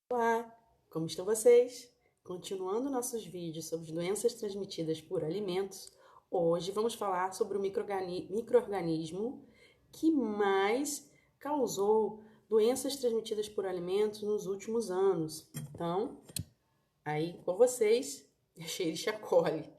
Olá, como estão vocês? Continuando nossos vídeos sobre doenças transmitidas por alimentos, hoje vamos falar sobre o micro-organismo que mais causou doenças transmitidas por alimentos nos últimos anos. Então, aí com vocês, Escherichia coli,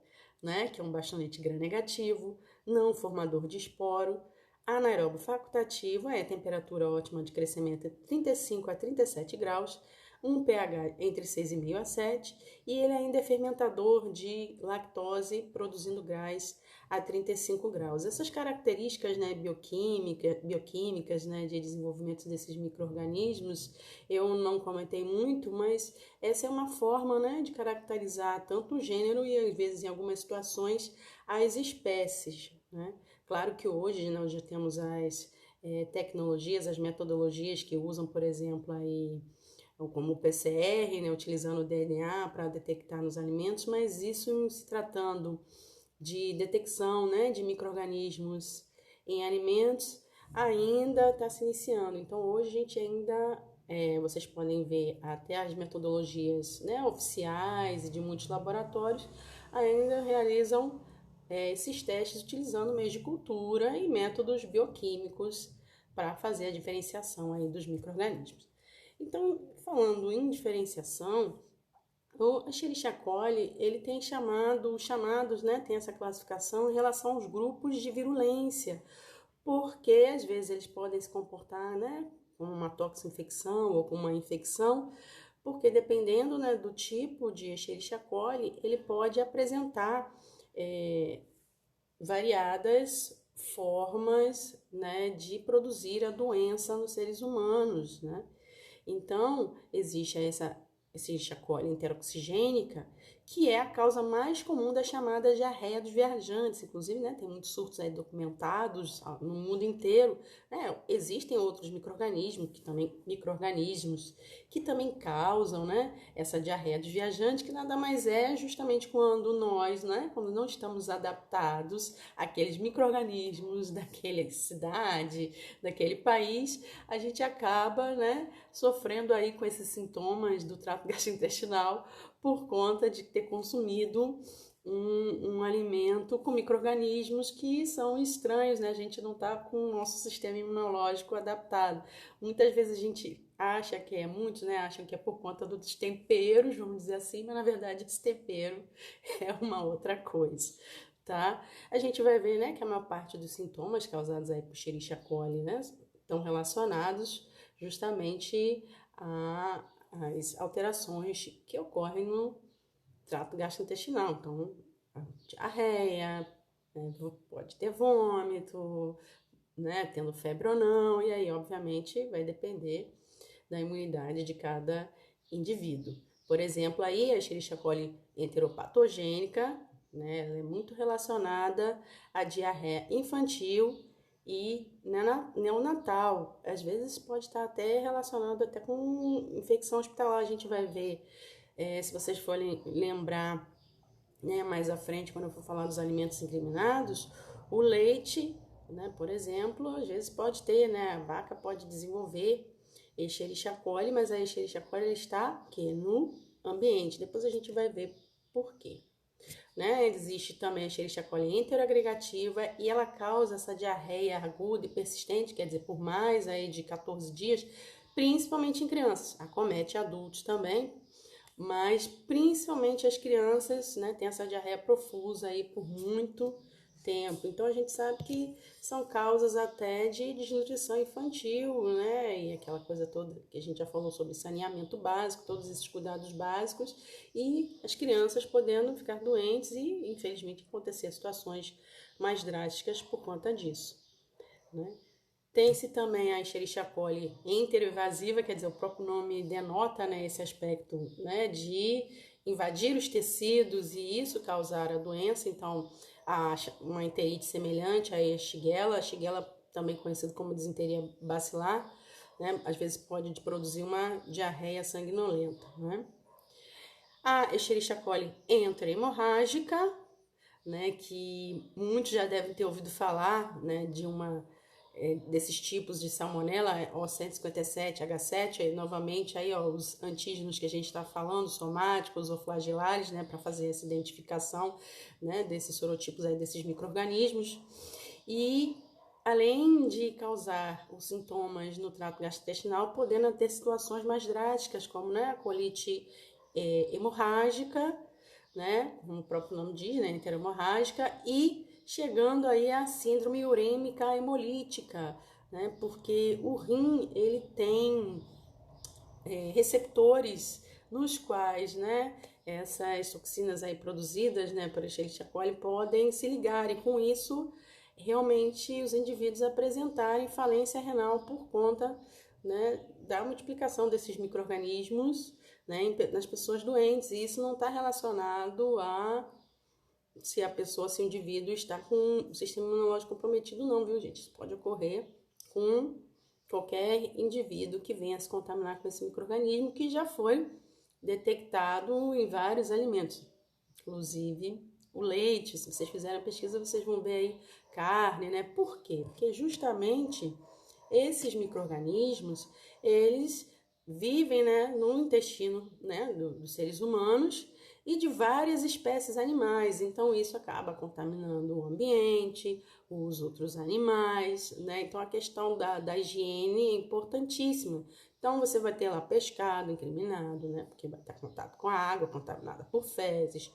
né? Que é um bastonete gram-negativo, não formador de esporo, anaeróbio facultativo, temperatura ótima de crescimento é 35 a 37 graus, um pH entre 6,5 a 7 e ele ainda é fermentador de lactose, produzindo gás a 35 graus. Essas características, né, bioquímicas, né, de desenvolvimento desses micro-organismos, eu não comentei muito, mas essa é uma forma, né, de caracterizar tanto o gênero e, às vezes, em algumas situações, as espécies, né? Claro que hoje nós já temos as tecnologias, as metodologias que usam, por exemplo, aí, como o PCR, né, utilizando o DNA para detectar nos alimentos, mas isso se tratando de detecção, né, de micro-organismos em alimentos ainda está se iniciando. Então, hoje a gente ainda, vocês podem ver até as metodologias, né, oficiais e de muitos laboratórios ainda realizam esses testes utilizando meios de cultura e métodos bioquímicos para fazer a diferenciação aí dos micro-organismos. Então, falando em diferenciação, o Escherichia coli, ele tem chamados, né, tem essa classificação em relação aos grupos de virulência, porque às vezes eles podem se comportar, né, como uma toxinfecção ou como uma infecção, porque dependendo, né, do tipo de Escherichia coli, ele pode apresentar variadas formas, né, de produzir a doença nos seres humanos, né? Então, existe esse coli interoxigênica, que é a causa mais comum da chamada diarreia dos viajantes. Inclusive, né, tem muitos surtos aí documentados no mundo inteiro. Né? Existem outros micro-organismos que também causam, né, essa diarreia dos viajantes, que nada mais é justamente quando nós, né, quando não estamos adaptados àqueles micro-organismos daquela cidade, daquele país, a gente acaba, né, sofrendo aí com esses sintomas do trato gastrointestinal por conta de ter consumido um alimento com micro-organismos que são estranhos, né? A gente não está com o nosso sistema imunológico adaptado. Muitas vezes a gente acha que é muitos, né? Acham que é por conta dos temperos, vamos dizer assim, mas na verdade esse tempero é uma outra coisa. Tá? A gente vai ver, né, que a maior parte dos sintomas causados aí por Escherichia coli, né, estão relacionados justamente às alterações que ocorrem no trato gastrointestinal. Então, a diarreia, né, pode ter vômito, né, tendo febre ou não, e aí, obviamente, vai depender da imunidade de cada indivíduo. Por exemplo, aí a Escherichia coli enteropatogênica, né, ela é muito relacionada à diarreia infantil e neonatal. Às vezes pode estar até relacionado até com infecção hospitalar. A gente vai ver, se vocês forem lembrar, né, mais à frente, quando eu for falar dos alimentos incriminados, o leite, né, por exemplo, às vezes pode ter, né, a vaca pode desenvolver Escherichia coli, mas a Escherichia coli está que no ambiente. Depois a gente vai ver por quê. Né? Existe também a Escherichia coli enteroagregativa e ela causa essa diarreia aguda e persistente, quer dizer, por mais aí de 14 dias, principalmente em crianças. Acomete adultos também, mas principalmente as crianças, né, tem essa diarreia profusa aí por muito tempo. Então a gente sabe que são causas até de desnutrição infantil, né, e aquela coisa toda que a gente já falou sobre saneamento básico, todos esses cuidados básicos, e as crianças podendo ficar doentes e, infelizmente, acontecer situações mais drásticas por conta disso, né? Tem-se também a Escherichia coli enteroinvasiva, quer dizer, o próprio nome denota, né, esse aspecto, né, de invadir os tecidos e isso causar a doença. Então, uma enterite semelhante à Shigella, a Shigella também conhecida como disenteria bacilar, né, às vezes pode produzir uma diarreia sanguinolenta, né. A Escherichia coli enterohemorrágica, né, que muitos já devem ter ouvido falar, né, de uma desses tipos de salmonela, O157, H7, aí, novamente aí, ó, os antígenos que a gente está falando, somáticos ou flagelares, né, para fazer essa identificação, né, desses sorotipos aí, desses micro-organismos. E além de causar os sintomas no trato gastrointestinal, podendo ter situações mais drásticas, como, né, a colite hemorrágica, né, como o próprio nome diz, né, enterohemorrágica, e chegando aí à síndrome urêmica hemolítica, né, porque o rim, ele tem receptores nos quais, né, essas toxinas aí produzidas, né, por Escherichia coli podem se ligar, e com isso realmente os indivíduos apresentarem falência renal por conta, né, da multiplicação desses micro-organismos, né, nas pessoas doentes. E isso não está relacionado a se a pessoa, se o indivíduo está com o sistema imunológico comprometido, não, viu, gente? Isso pode ocorrer com qualquer indivíduo que venha se contaminar com esse micro-organismo, que já foi detectado em vários alimentos, inclusive o leite. Se vocês fizerem a pesquisa, vocês vão ver aí carne, né? Por quê? Porque justamente esses micro-organismos, eles vivem, né, no intestino, né, dos seres humanos e de várias espécies animais. Então isso acaba contaminando o ambiente, os outros animais, né? Então a questão da higiene é importantíssima. Então você vai ter lá pescado incriminado, né? Porque vai estar em contato com a água contaminada por fezes,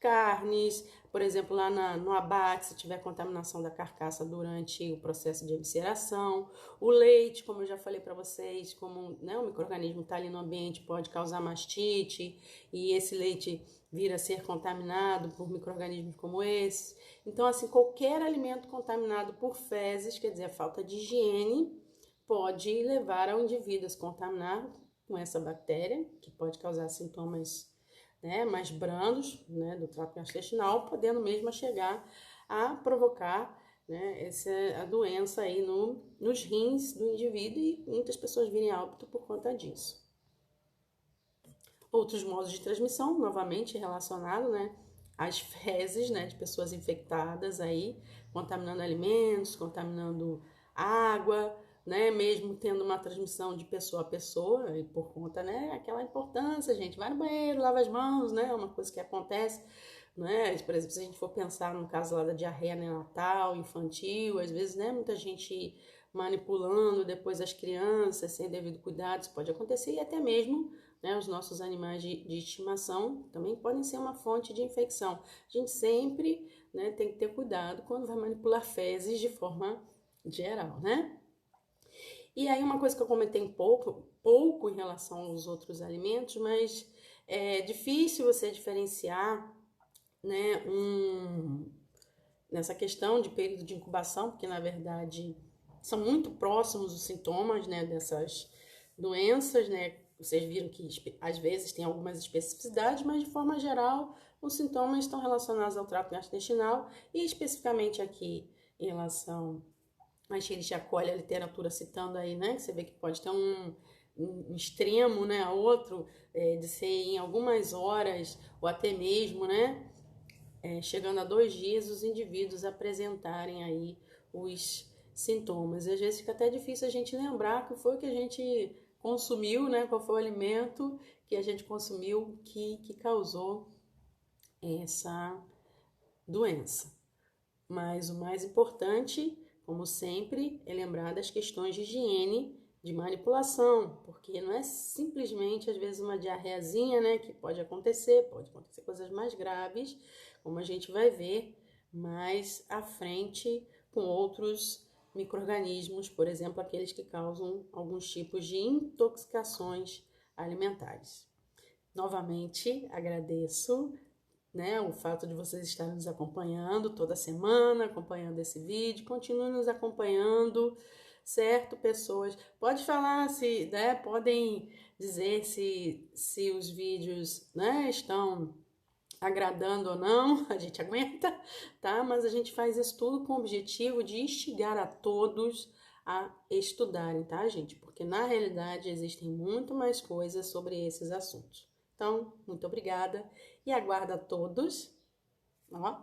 carnes, por exemplo, lá no abate, se tiver contaminação da carcaça durante o processo de evisceração. O leite, como eu já falei para vocês, como, né, o micro-organismo está ali no ambiente, pode causar mastite, e esse leite vir a ser contaminado por micro-organismos como esse. Então, assim, qualquer alimento contaminado por fezes, quer dizer, a falta de higiene, pode levar ao indivíduo a se contaminar com essa bactéria, que pode causar sintomas, né, mais brandos, né, do trato gastrointestinal, podendo mesmo chegar a provocar, né, a doença aí nos rins do indivíduo, e muitas pessoas virem a óbito por conta disso. Outros modos de transmissão, novamente relacionado, né, às fezes, né, de pessoas infectadas aí, contaminando alimentos, contaminando água, né, mesmo tendo uma transmissão de pessoa a pessoa, e por conta, né, aquela importância, gente, vai no banheiro, lava as mãos, né, uma coisa que acontece, né, por exemplo, se a gente for pensar no caso lá da diarreia neonatal, infantil, às vezes, né, muita gente manipulando depois as crianças, sem devido cuidado, isso pode acontecer, e até mesmo, né, os nossos animais de estimação também podem ser uma fonte de infecção. A gente sempre, né, tem que ter cuidado quando vai manipular fezes de forma geral, né? E aí uma coisa que eu comentei pouco em relação aos outros alimentos, mas é difícil você diferenciar, né, nessa questão de período de incubação, porque na verdade são muito próximos os sintomas, né, dessas doenças, né? Vocês viram que às vezes tem algumas especificidades, mas de forma geral os sintomas estão relacionados ao trato gastrointestinal, e especificamente aqui em relação a Escherichia coli, a literatura citando aí, né, que você vê que pode ter um extremo, né, a outro, de ser em algumas horas ou até mesmo, né, chegando a 2 dias, os indivíduos apresentarem aí os sintomas. E às vezes fica até difícil a gente lembrar que foi o que a gente consumiu, né? Qual foi o alimento que a gente consumiu que causou essa doença. Mas o mais importante, como sempre, é lembrar das questões de higiene, de manipulação, porque não é simplesmente, às vezes, uma diarreazinha, né, que pode acontecer coisas mais graves, como a gente vai ver mais à frente com outros micro-organismos, por exemplo, aqueles que causam alguns tipos de intoxicações alimentares. Novamente, agradeço, né, o fato de vocês estarem nos acompanhando toda semana, acompanhando esse vídeo. Continuem nos acompanhando, certo, pessoas? Pode falar se, né, podem dizer se os vídeos, né, estão agradando ou não, a gente aguenta, tá? Mas a gente faz isso tudo com o objetivo de instigar a todos a estudarem, tá, gente? Porque na realidade existem muito mais coisas sobre esses assuntos. Então, muito obrigada e aguardo a todos, ó,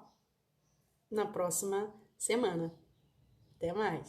na próxima semana. Até mais!